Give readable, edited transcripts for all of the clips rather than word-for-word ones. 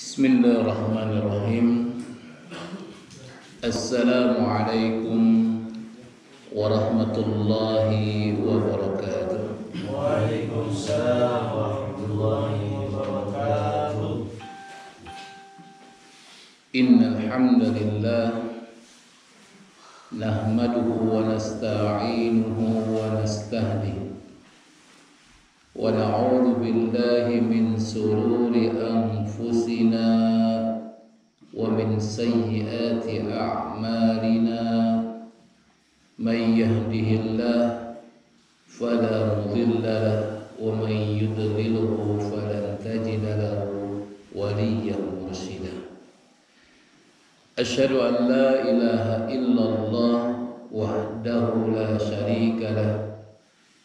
Bismillahirrahmanirrahim. Assalamualaikum warahmatullahi wabarakatuh. Waalaikumsalam warahmatullahi wabarakatuh. Innal hamdalillah nahmaduhu wa nasta'inuhu wa nastahdihi wa na'udzu billahi min sururi anfusina wa min sayyiati a'malina. May yahdihillahu fala mudilla lahu wa may yudlilhu falan tajida lahu waliyyan mursyida. Asyhadu an la ilaha illallah wahdahu la syarika lahu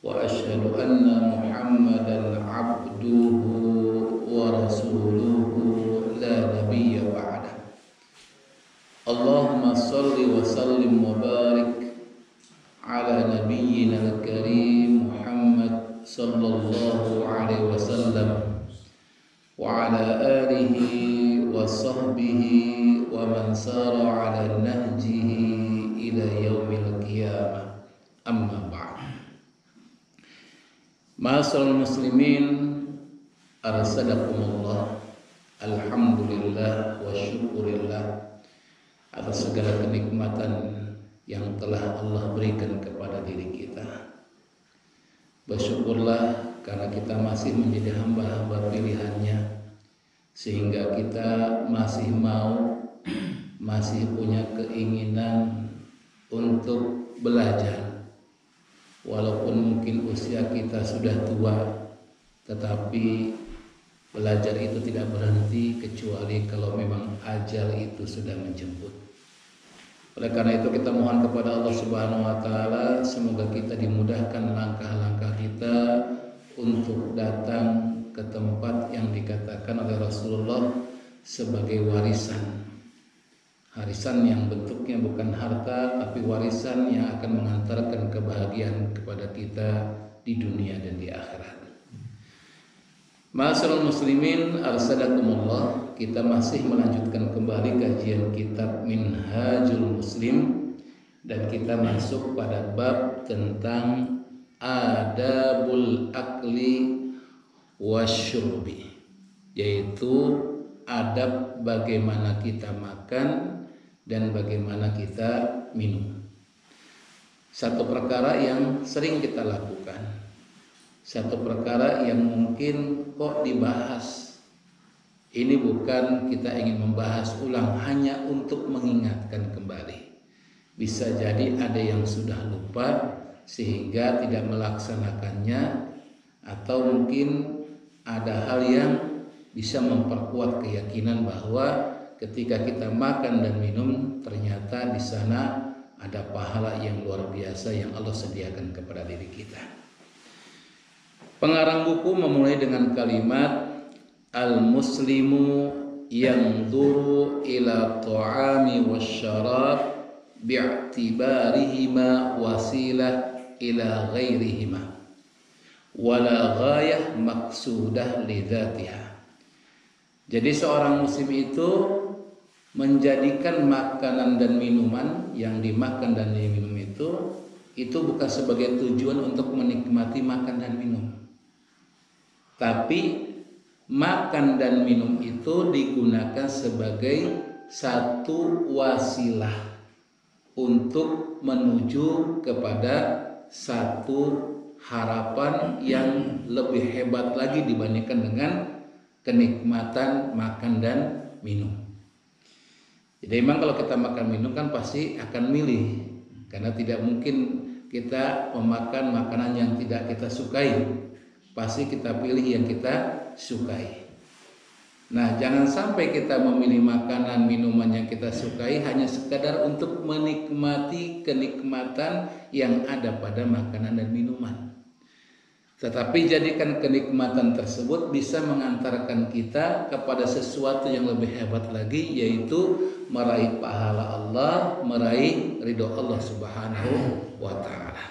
wa asyhadu anna Muhammadan abduhu wa rasuluhu la nabiyya ba'da. Allahumma shalli wa sallim wa barik ala nabiyyina al-karim Muhammad sallallahu alaihi wasallam wa ala alihi wa sahbihi wa man sara ala nahjihi ila yaumil qiyamah. Amma ba'd. Ma'asyiral muslimin, arsadakumullah. Alhamdulillah wa syukurillah atas segala kenikmatan yang telah Allah berikan kepada diri kita. Bersyukurlah karena kita masih menjadi hamba-hamba pilihannya, sehingga kita masih mau, masih punya keinginan untuk belajar. Walaupun mungkin usia kita sudah tua, tetapi belajar itu tidak berhenti kecuali kalau memang ajal itu sudah menjemput. Oleh karena itu kita mohon kepada Allah Subhanahu wa taala semoga kita dimudahkan langkah-langkah kita untuk datang ke tempat yang dikatakan oleh Rasulullah sebagai warisan. Warisan yang bentuknya bukan harta, tapi warisan yang akan mengantarkan kebahagiaan kepada kita di dunia dan di akhirat. Ma'asyiral muslimin, arsadakumullah. Kita masih melanjutkan kembali kajian kitab Minhajul Muslim, dan kita masuk pada bab tentang adabul akli wasyurbi, yaitu adab bagaimana kita makan dan bagaimana kita minum. Satu perkara yang sering kita lakukan, satu perkara yang mungkin kok dibahas. Ini bukan kita ingin membahas ulang, hanya untuk mengingatkan kembali. Bisa jadi ada yang sudah lupa sehingga tidak melaksanakannya, atau mungkin ada hal yang bisa memperkuat keyakinan bahwa ketika kita makan dan minum ternyata di sana ada pahala yang luar biasa yang Allah sediakan kepada diri kita. Pengarang buku memulai dengan kalimat al-muslimu yanzuru ila ta'ami wasyarab bi'tibarihima wasilah ila ghairihima wala ghayah maqsudah lidzatiha. Jadi seorang muslim itu menjadikan makanan dan minuman yang dimakan dan diminum itu bukan sebagai tujuan untuk menikmati makan dan minum, tapi makan dan minum itu digunakan sebagai satu wasilah untuk menuju kepada satu harapan yang lebih hebat lagi dibandingkan dengan kenikmatan makan dan minum. Jadi memang kalau kita makan minum kan pasti akan milih, karena tidak mungkin kita memakan makanan yang tidak kita sukai. Pasti kita pilih yang kita sukai. Nah, jangan sampai kita memilih makanan minuman yang kita sukai hanya sekadar untuk menikmati kenikmatan yang ada pada makanan dan minuman. Tetapi jadikan kenikmatan tersebut bisa mengantarkan kita kepada sesuatu yang lebih hebat lagi, yaitu meraih pahala Allah, meraih ridho Allah Subhanahu wa ta'ala.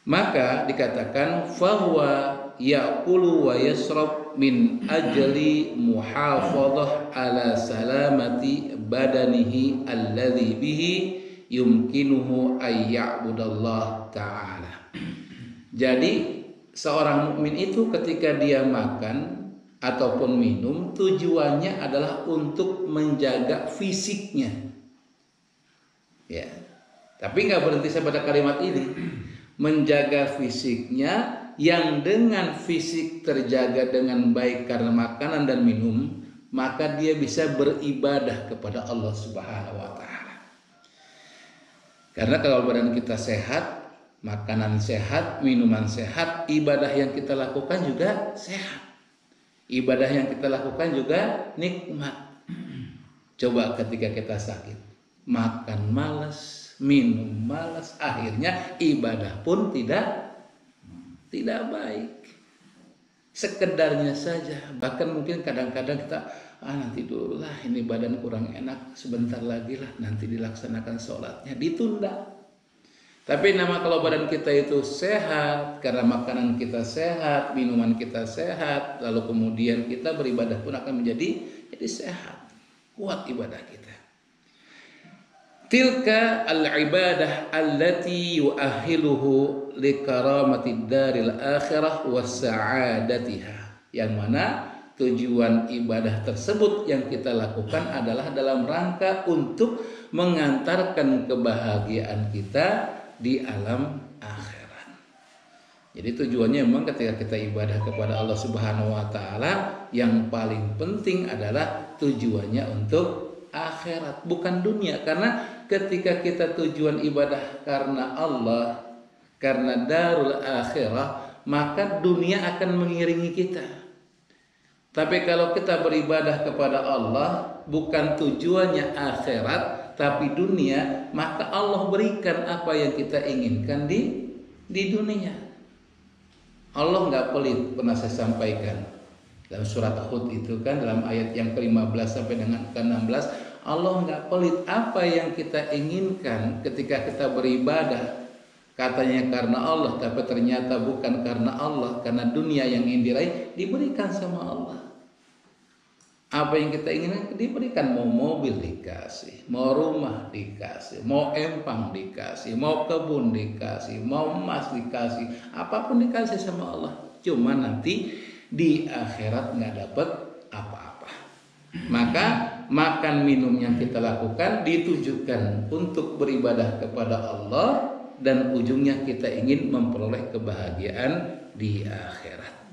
Maka dikatakan fahuwa ya'kulu wa yashrab min ajli muhafadhah ala salamati badanihi alladhi bihi yumkinuhu ay ya'budallah ta'ala. Jadi seorang mukmin itu ketika dia makan ataupun minum tujuannya adalah untuk menjaga fisiknya. Ya. Tapi nggak berhenti pada kalimat ini. Menjaga fisiknya, yang dengan fisik terjaga dengan baik karena makanan dan minum, maka dia bisa beribadah kepada Allah Subhanahu wa taala. Karena kalau badan kita sehat, makanan sehat, minuman sehat, ibadah yang kita lakukan juga sehat. Ibadah yang kita lakukan juga nikmat. Coba ketika kita sakit, makan malas, minum malas, akhirnya ibadah pun tidak baik. Sekedarnya saja. Bahkan mungkin kadang-kadang kita nanti dulu lah, ini badan kurang enak, sebentar lagi lah nanti dilaksanakan sholatnya, ditunda. Tapi kalau badan kita itu sehat, karena makanan kita sehat, minuman kita sehat, lalu kemudian kita beribadah pun akan menjadi sehat, kuat ibadah kita. Tilka al-ibadah allati yu'ahiluhu likaramati daril akhirah wa sa'adatiha. Yang mana tujuan ibadah tersebut yang kita lakukan adalah dalam rangka untuk mengantarkan kebahagiaan kita di alam akhirat. Jadi tujuannya memang ketika kita ibadah kepada Allah Subhanahu wa taala, yang paling penting adalah tujuannya untuk akhirat, bukan dunia. Karena ketika kita tujuan ibadah karena Allah, karena darul akhirah, maka dunia akan mengiringi kita. Tapi kalau kita beribadah kepada Allah bukan tujuannya akhirat tapi dunia, maka Allah berikan apa yang kita inginkan di dunia. Allah nggak pelit, pernah saya sampaikan dalam surat Hud itu kan, dalam ayat yang ke-15 sampai dengan ke-16, Allah nggak pelit apa yang kita inginkan ketika kita beribadah. Katanya karena Allah, tapi ternyata bukan karena Allah, karena dunia yang ingin diraih diberikan sama Allah. Apa yang kita inginkan diberikan, mau mobil dikasih, mau rumah dikasih, mau empang dikasih, mau kebun dikasih, mau emas dikasih, apapun dikasih sama Allah. Cuma nanti di akhirat nggak dapat apa-apa. Maka makan minum yang kita lakukan ditujukan untuk beribadah kepada Allah, dan ujungnya kita ingin memperoleh kebahagiaan di akhirat.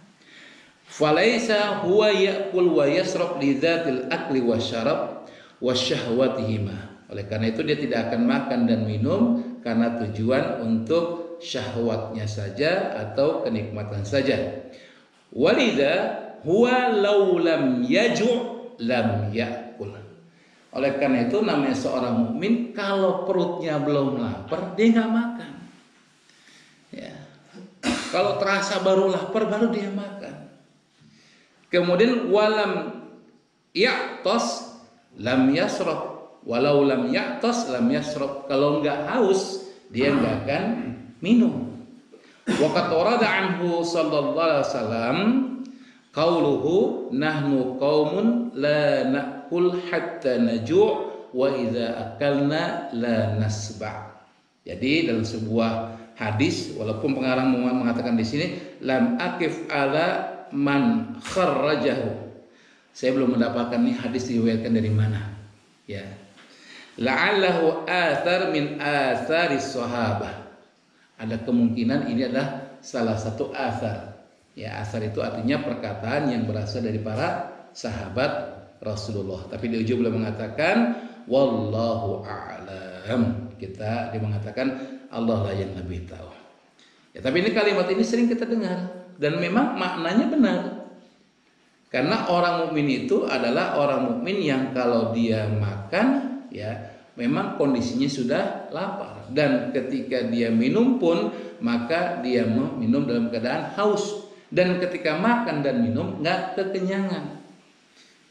Falaisa huwa ya'kul wa yasrab li dzatil akli wasyarab wasyahwatihima. Oleh karena itu dia tidak akan makan dan minum karena tujuan untuk syahwatnya saja atau kenikmatan saja. Walidza huwa law lam yaju' lam ya'kul. Oleh karena itu namanya seorang mukmin kalau perutnya belum lapar dia nggak makan. Ya. Kalau terasa baru lapar baru dia makan. Kemudian walam ya'tas lam yasrab, walau lam ya'tas lam yasrab. Kalau nggak haus dia nggak akan minum. Wa qad warada anhu sallallahu alaihi wasallam qauluhu nahnu qaumun la na'kul hatta naju' wa idza akalna la nasba'. Jadi dalam sebuah hadis, walaupun pengarang mengatakan di sini lam akif ala man kharrajahu, saya belum mendapatkan nih hadis diriwayatkan dari mana. Ya, la'allahu athar min atharis sahabah. Ada kemungkinan ini adalah salah satu athar. Ya, athar itu artinya perkataan yang berasal dari para sahabat Rasulullah. Tapi di ujung beliau mengatakan wallahu a'lam. Dia mengatakan Allah lah yang lebih tahu. Ya, tapi ini kalimat ini sering kita dengar. Dan memang maknanya benar. Karena orang mukmin itu adalah orang mukmin yang kalau dia makan, ya memang kondisinya sudah lapar. Dan ketika dia minum pun, maka dia minum dalam keadaan haus. Dan ketika makan dan minum nggak kekenyangan.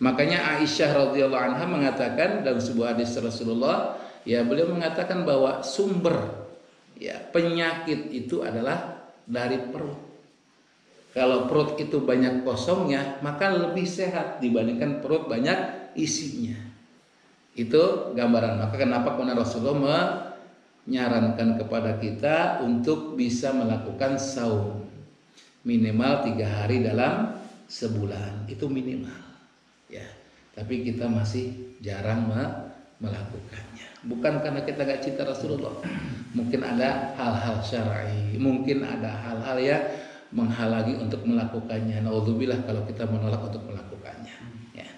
Makanya Aisyah radhiyallahu anha mengatakan dalam sebuah hadis Rasulullah, ya beliau mengatakan bahwa sumber ya penyakit itu adalah dari perut. Kalau perut itu banyak kosongnya, maka lebih sehat dibandingkan perut banyak isinya. Itu gambaran. Maka kenapa kemudian Rasulullah menyarankan kepada kita untuk bisa melakukan saum minimal 3 hari dalam sebulan. Itu minimal. Ya. Tapi kita masih jarang melakukannya. Bukan karena kita gak cinta Rasulullah. Mungkin ada hal-hal syar'i, mungkin ada hal-hal yang menghalangi untuk melakukannya. Naudzubillah kalau kita menolak untuk melakukannya. Ya.